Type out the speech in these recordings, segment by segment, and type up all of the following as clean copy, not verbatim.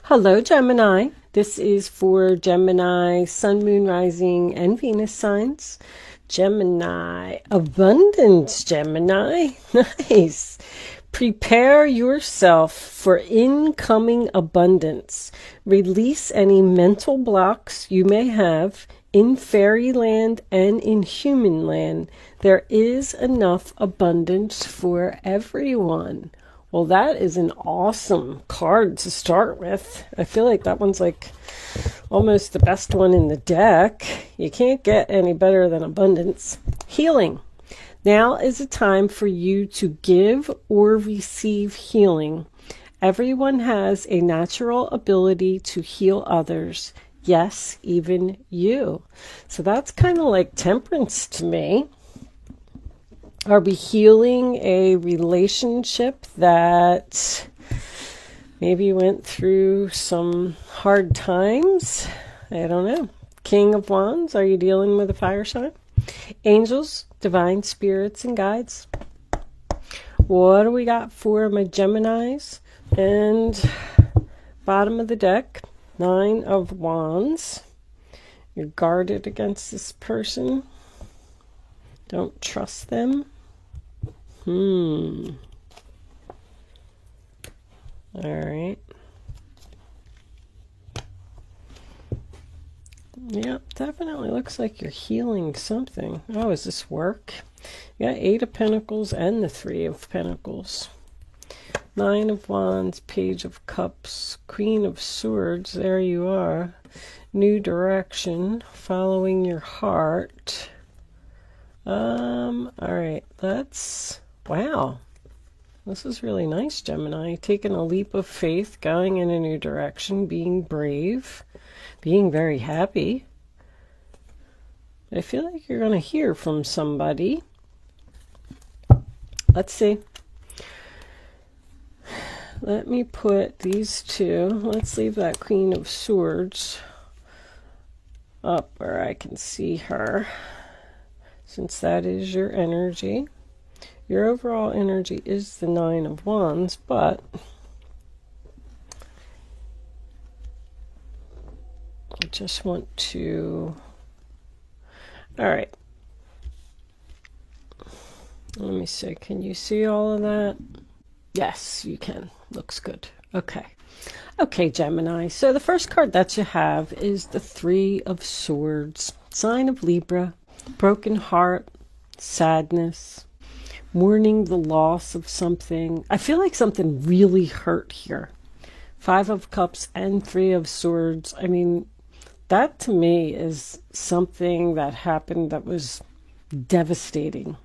Hello, Gemini. This is for Gemini, Sun, Moon, Rising, and Venus signs. Gemini, abundance, Gemini. Nice. Prepare yourself for incoming abundance. Release any mental blocks you may have in fairyland and in human land. There is enough abundance for everyone. Well, that is an awesome card to start with. I feel like that one's like almost the best one in the deck. You can't get any better than abundance. Healing. Now is a time for you to give or receive healing. Everyone has a natural ability to heal others. Yes, even you. So that's kind of like temperance to me. Are we healing a relationship that maybe went through some hard times? I don't know. King of Wands, are you dealing with a fire sign? Angels, divine spirits, and guides. What do we got for my Geminis? And bottom of the deck, 9 of Wands. You're guarded against this person. Don't trust them. All right. Yeah, definitely looks like you're healing something. Oh, is this work? You got 8 of Pentacles and the 3 of Pentacles. 9 of Wands, Page of Cups, Queen of Swords. There you are. New direction, following your heart. All right, wow. This is really nice, Gemini. Taking a leap of faith, going in a new direction, being brave, being very happy. I feel like you're going to hear from somebody. Let's see. Let me put these two. Let's leave that Queen of Swords up where I can see her, since that is your energy. Your overall energy is the 9 of Wands, but I just want to... All right. Let me see. Can you see all of that? Yes, you can. Looks good. Okay. Okay, Gemini. So the first card that you have is the 3 of Swords. Sign of Libra. Broken heart. Sadness. Mourning the loss of something. I feel like something really hurt here. 5 of Cups and 3 of Swords. I mean, that to me is something that happened that was devastating.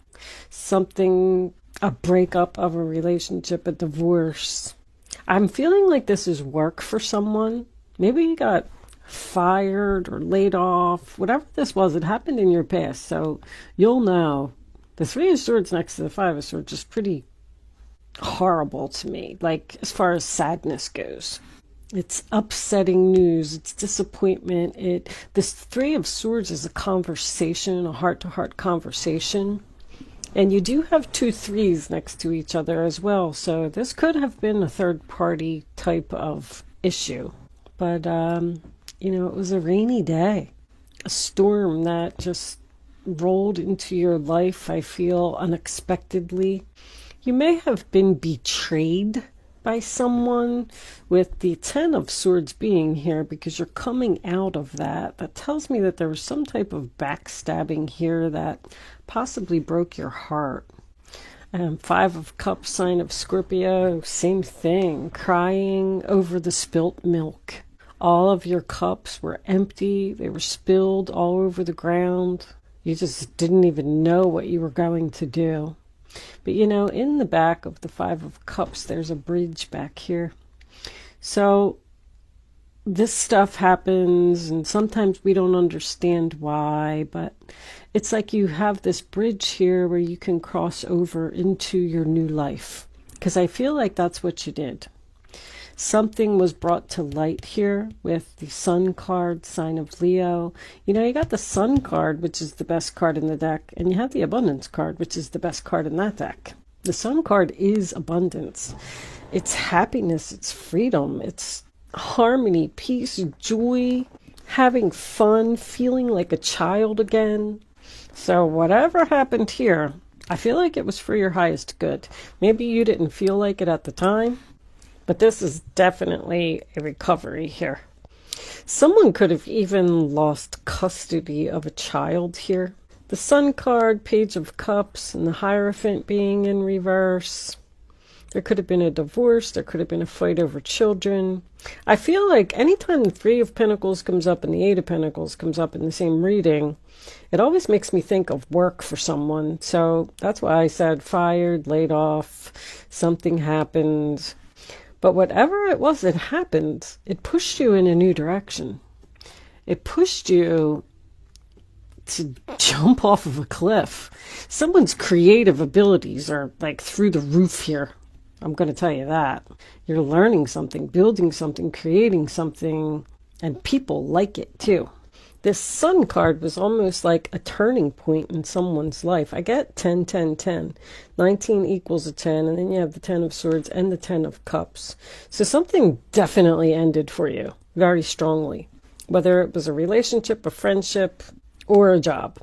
Something, a breakup of a relationship, a divorce. I'm feeling like this is work for someone. Maybe you got fired or laid off. Whatever this was, it happened in your past. So you'll know. The 3 of Swords next to the 5 of Swords is pretty horrible to me, like as far as sadness goes. It's upsetting news. It's disappointment. This 3 of Swords is a conversation, a heart-to-heart conversation. And you do have 2 3s next to each other as well. So this could have been a third-party type of issue. But, you know, it was a rainy day. A storm that just rolled into your life, I feel, unexpectedly. You may have been betrayed by someone, with the 10 of Swords being here, because you're coming out of that. That tells me that there was some type of backstabbing here that possibly broke your heart. 5 of Cups, sign of Scorpio, same thing. Crying over the spilt milk. All of your cups were empty. They were spilled all over the ground. You just didn't even know what you were going to do. But, you know, in the back of the 5 of Cups, there's a bridge back here. So this stuff happens, and sometimes we don't understand why, but it's like you have this bridge here where you can cross over into your new life. Because I feel like that's what you did. Something was brought to light here with the Sun card, sign of Leo. You know, you got the Sun card, which is the best card in the deck, and you have the Abundance card, which is the best card in that deck. The Sun card is abundance. It's happiness, it's freedom, it's harmony, peace, joy, having fun, feeling like a child again. So whatever happened here, I feel like it was for your highest good. Maybe you didn't feel like it at the time, but this is definitely a recovery here. Someone could have even lost custody of a child here. The Sun card, Page of Cups, and the Hierophant being in reverse. There could have been a divorce. There could have been a fight over children. I feel like anytime the Three of Pentacles comes up and the Eight of Pentacles comes up in the same reading, it always makes me think of work for someone. So that's why I said fired, laid off, something happened. But whatever it was that happened, it pushed you in a new direction. It pushed you to jump off of a cliff. Someone's creative abilities are like through the roof here. I'm going to tell you that. You're learning something, building something, creating something, and people like it too. This Sun card was almost like a turning point in someone's life. I get 10, 10, 10. 19 equals a 10, and then you have the 10 of Swords and the 10 of Cups. So something definitely ended for you very strongly, whether it was a relationship, a friendship, or a job.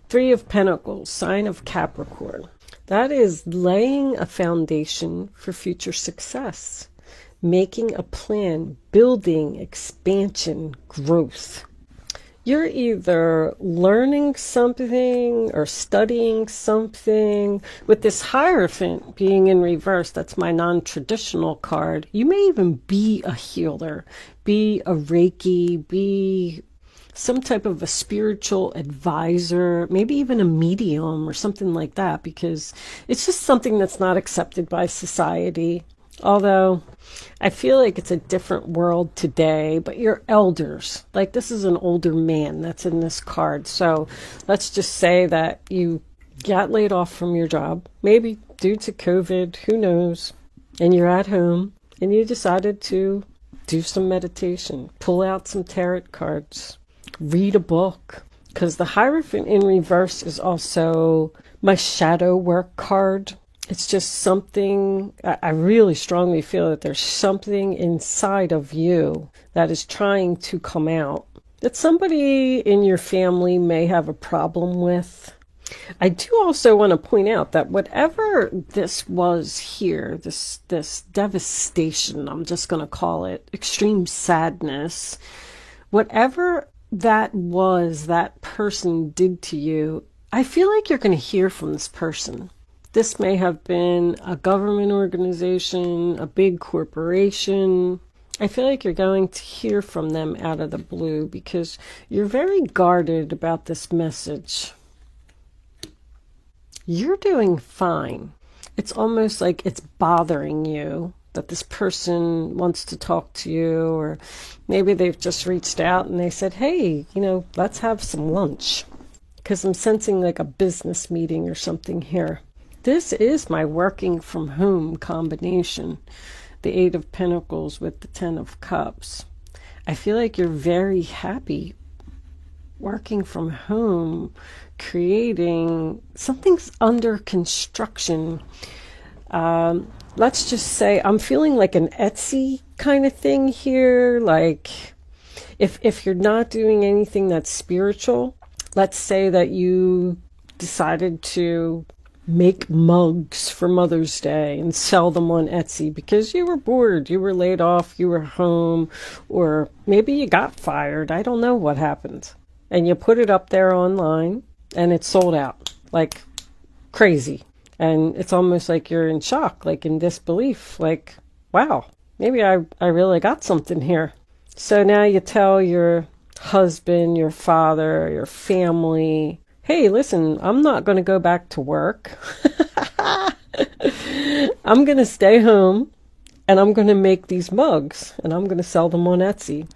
Three of Pentacles, sign of Capricorn. That is laying a foundation for future success, making a plan, building, expansion, growth. You're either learning something or studying something. With this Hierophant being in reverse, that's my non-traditional card. You may even be a healer, be a Reiki, be some type of a spiritual advisor, maybe even a medium or something like that, because it's just something that's not accepted by society. Although I feel like it's a different world today, but you're elders. Like this is an older man that's in this card. So let's just say that you got laid off from your job, maybe due to COVID, who knows, and you're at home and you decided to do some meditation, pull out some tarot cards, read a book, because the Hierophant in reverse is also my shadow work card. It's just something, I really strongly feel that there's something inside of you that is trying to come out, that somebody in your family may have a problem with. I do also want to point out that whatever this was here, this devastation, I'm just going to call it, extreme sadness, whatever that was that person did to you, I feel like you're going to hear from this person. This may have been a government organization, a big corporation. I feel like you're going to hear from them out of the blue because you're very guarded about this message. You're doing fine. It's almost like it's bothering you that this person wants to talk to you, or maybe they've just reached out and they said, hey, let's have some lunch, because I'm sensing like a business meeting or something here. This is my working from home combination, the Eight of Pentacles with the 10 of Cups. I feel like you're very happy working from home, creating something's under construction. Let's just say I'm feeling like an Etsy kind of thing here. Like if you're not doing anything that's spiritual, let's say that you decided to make mugs for Mother's Day and sell them on Etsy because you were bored, you were laid off, you were home, or maybe you got fired. I don't know what happened. And you put it up there online and it's sold out like crazy. And it's almost like you're in shock, like in disbelief, like, wow, maybe I really got something here. So now you tell your husband, your father, your family, hey, listen, I'm not going to go back to work. I'm going to stay home and I'm going to make these mugs and I'm going to sell them on Etsy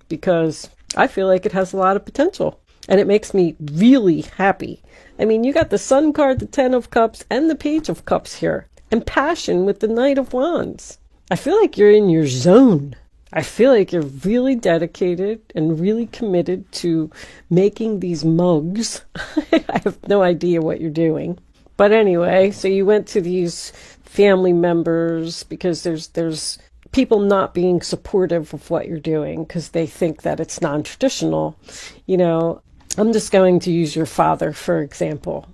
because I feel like it has a lot of potential. And it makes me really happy. I mean, you got the Sun card, the 10 of Cups, and the Page of Cups here. And passion with the Knight of Wands. I feel like you're in your zone. I feel like you're really dedicated and really committed to making these mugs. I have no idea what you're doing. But anyway, so you went to these family members because there's people not being supportive of what you're doing because they think that it's non-traditional. You know, I'm just going to use your father, for example.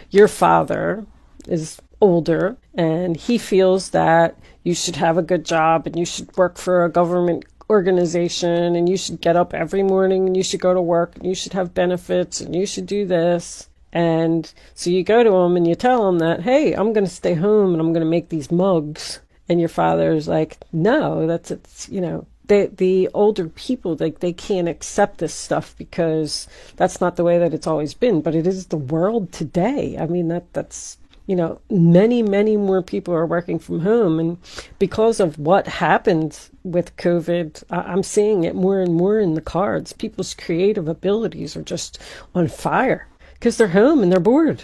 Your father is older and he feels that you should have a good job and you should work for a government organization and you should get up every morning and you should go to work and you should have benefits and you should do this. And so you go to him and you tell him that, hey, I'm going to stay home and I'm going to make these mugs. And your father's like, no, it's you know, the older people, like, they can't accept this stuff because that's not the way that it's always been. But it is the world today. I mean, that's, you know, many, many more people are working from home. And because of what happened with COVID, I'm seeing it more and more in the cards. People's creative abilities are just on fire because they're home and they're bored.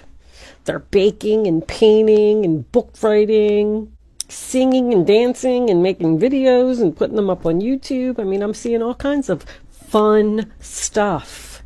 They're baking and painting and book writing, singing and dancing and making videos and putting them up on YouTube. I mean, I'm seeing all kinds of fun stuff.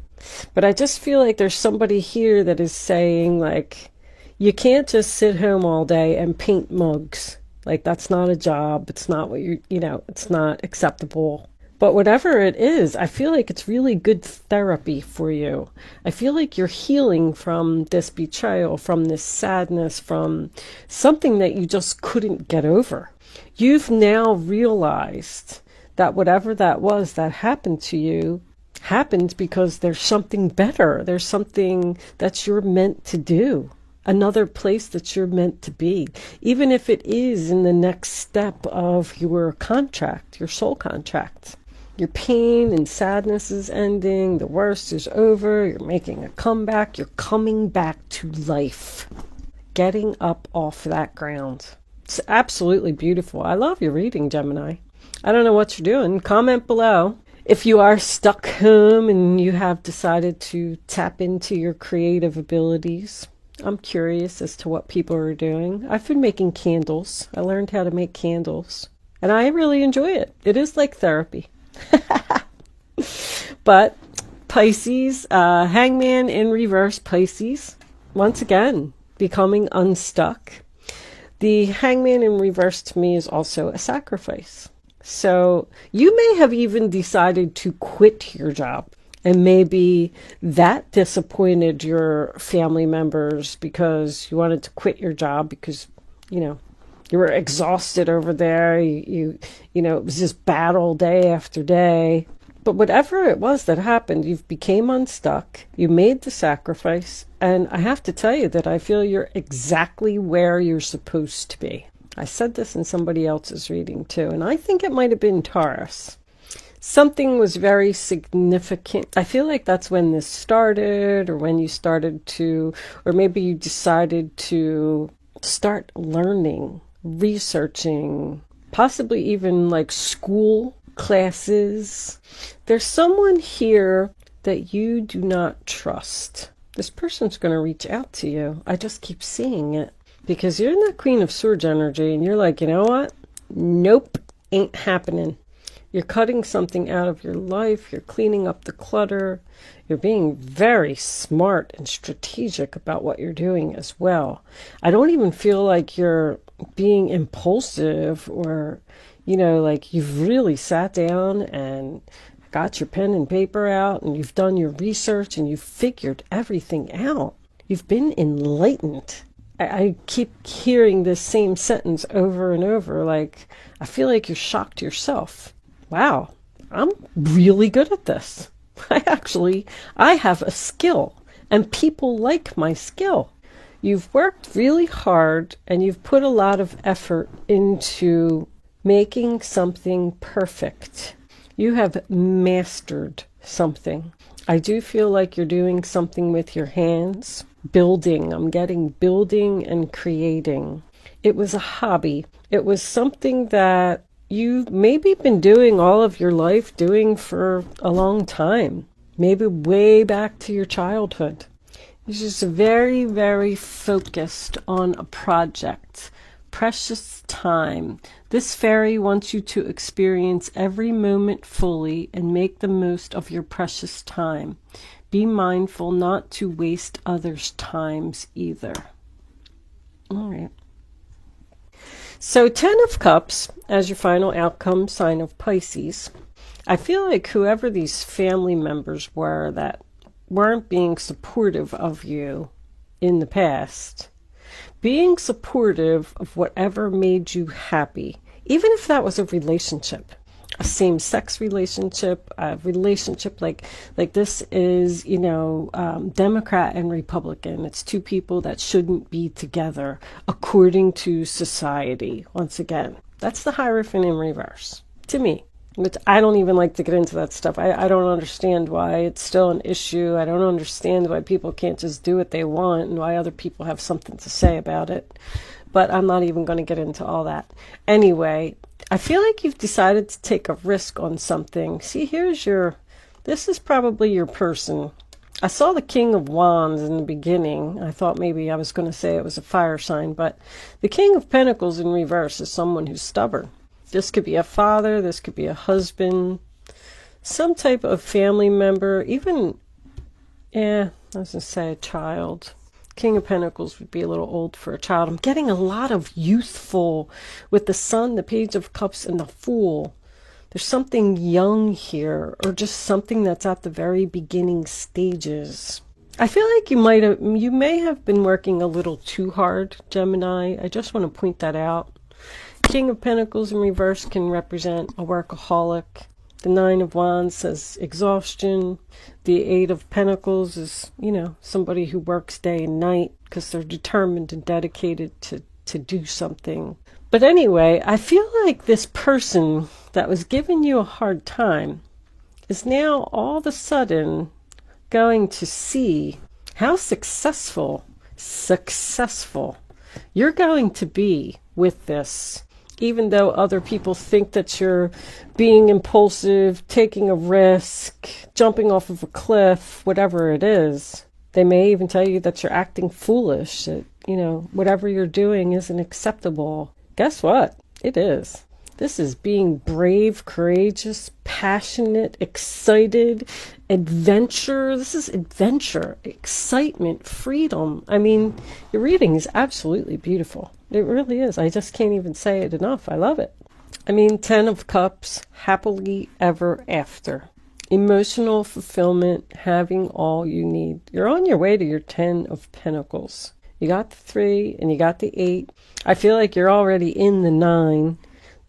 But I just feel like there's somebody here that is saying, like, you can't just sit home all day and paint mugs. Like, that's not a job. It's not what you know, it's not acceptable. But whatever it is, I feel like it's really good therapy for you. I feel like you're healing from this betrayal, from this sadness, from something that you just couldn't get over. You've now realized that whatever that was that happened to you happened because there's something better. There's something that you're meant to do. Another place that you're meant to be, even if it is in the next step of your contract, your soul contract. Your pain and sadness is ending. The worst is over. You're making a comeback. You're coming back to life. Getting up off that ground. It's absolutely beautiful. I love your reading, Gemini. I don't know what you're doing. Comment below. If you are stuck home and you have decided to tap into your creative abilities, I'm curious as to what people are doing. I've been making candles. I learned how to make candles. And I really enjoy it. It is like therapy. But Pisces, Hangman in reverse, Pisces, once again, becoming unstuck. The Hangman in reverse to me is also a sacrifice. So you may have even decided to quit your job. And maybe that disappointed your family members because you wanted to quit your job because, you know, you were exhausted over there. You know, it was just battle day after day. But whatever it was that happened, you've became unstuck. You made the sacrifice. And I have to tell you that I feel you're exactly where you're supposed to be. I said this in somebody else's reading too. And I think it might have been Taurus. Something was very significant. I feel like that's when this started, or when you started to, or maybe you decided to start learning, researching, possibly even like school classes. There's someone here that you do not trust. This person's going to reach out to you. I just keep seeing it because you're in that Queen of Swords energy and you're like, you know what? Nope, ain't happening. You're cutting something out of your life. You're cleaning up the clutter. You're being very smart and strategic about what you're doing as well. I don't even feel like you're being impulsive or, you know, like you've really sat down and got your pen and paper out and you've done your research and you've figured everything out. You've been enlightened. I keep hearing this same sentence over and over. Like, I feel like you're shocked yourself. Wow, I'm really good at this. I have a skill and people like my skill. You've worked really hard and you've put a lot of effort into making something perfect. You have mastered something. I do feel like you're doing something with your hands. Building. I'm getting building and creating. It was a hobby. It was something that you've maybe been doing all of your life, doing for a long time, maybe way back to your childhood. You're just very, very focused on a project. Precious time. This fairy wants you to experience every moment fully and make the most of your precious time. Be mindful not to waste others' times either. All right. So 10 of Cups as your final outcome, sign of Pisces. I feel like whoever these family members were that weren't being supportive of you in the past, being supportive of whatever made you happy, even if that was a relationship, a same-sex relationship, a relationship like this is, you know, Democrat and Republican. It's two people that shouldn't be together according to society. Once again, that's the Hierophant in reverse to me. Which I don't even like to get into that stuff. I don't understand why it's still an issue. I don't understand why people can't just do what they want and why other people have something to say about it. But I'm not even going to get into all that. Anyway, I feel like you've decided to take a risk on something. See, this is probably your person. I saw the King of Wands in the beginning. I thought maybe I was going to say it was a fire sign, but the King of Pentacles in reverse is someone who's stubborn. This could be a father, this could be a husband, some type of family member, even, I was going to say a child. King of Pentacles would be a little old for a child. I'm getting a lot of youthful with the Sun, the Page of Cups, and the Fool. There's something young here, or just something that's at the very beginning stages. I feel like you may have been working a little too hard, Gemini. I just want to point that out. King of Pentacles in reverse can represent a workaholic. The Nine of Wands says exhaustion. The Eight of Pentacles is, you know, somebody who works day and night because they're determined and dedicated to do something. But anyway, I feel like this person that was giving you a hard time is now all of a sudden going to see how successful you're going to be with this. Even though other people think that you're being impulsive, taking a risk, jumping off of a cliff, whatever it is, they may even tell you that you're acting foolish, that, you know, whatever you're doing isn't acceptable. Guess what? It is. This is being brave, courageous, passionate, excited, adventure. This is adventure, excitement, freedom. I mean, your reading is absolutely beautiful. It really is. I just can't even say it enough. I love it. I mean, 10 of Cups, happily ever after. Emotional fulfillment, having all you need. You're on your way to your 10 of Pentacles. You got the 3 and you got the 8. I feel like you're already in the 9.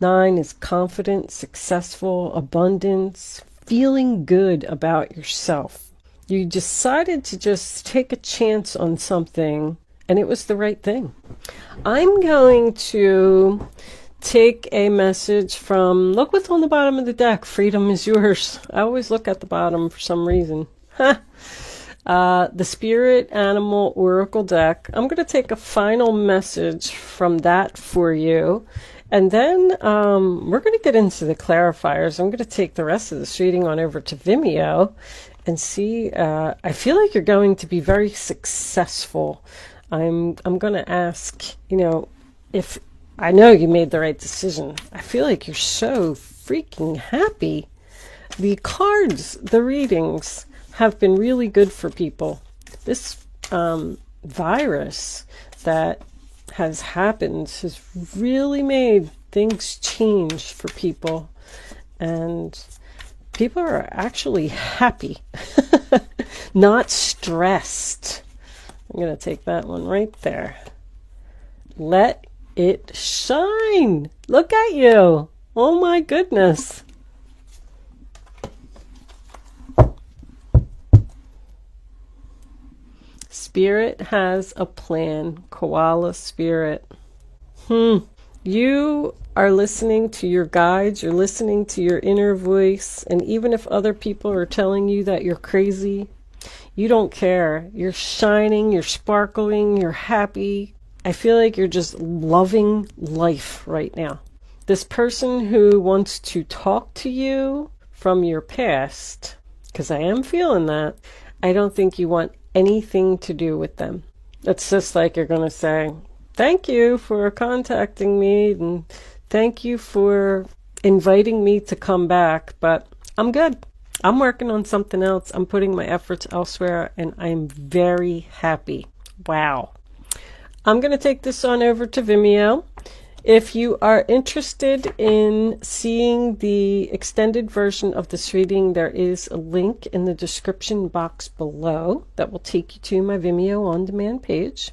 9 is confident, successful, abundance, feeling good about yourself. You decided to just take a chance on something, and it was the right thing. I'm going to take a message from, look what's on the bottom of the deck. Freedom is yours. I always look at the bottom for some reason. The Spirit Animal Oracle deck. I'm going to take a final message from that for you. And then we're going to get into the clarifiers. I'm going to take the rest of this reading on over to Vimeo and see. I feel like you're going to be very successful. I'm going to ask, you know, if I know you made the right decision. I feel like you're so freaking happy. The cards, the readings have been really good for people. This virus that has happened has really made things change for people, and people are actually happy, not stressed. I'm going to take that one right there. Let it shine. Look at you. Oh my goodness. Spirit has a plan. Koala spirit. You are listening to your guides. You're listening to your inner voice. And even if other people are telling you that you're crazy, you don't care. You're shining. You're sparkling. You're happy. I feel like you're just loving life right now. This person who wants to talk to you from your past, because I am feeling that, I don't think you want anything to do with them. It's just like you're going to say, thank you for contacting me and thank you for inviting me to come back, but I'm good. I'm working on something else. I'm putting my efforts elsewhere and I'm very happy. Wow. I'm going to take this on over to Vimeo If you are interested in seeing the extended version of this reading, there is a link in the description box below that will take you to my Vimeo on-demand page.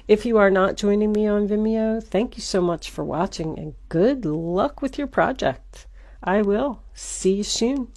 If you are not joining me on Vimeo, thank you so much for watching and good luck with your project. I will see you soon.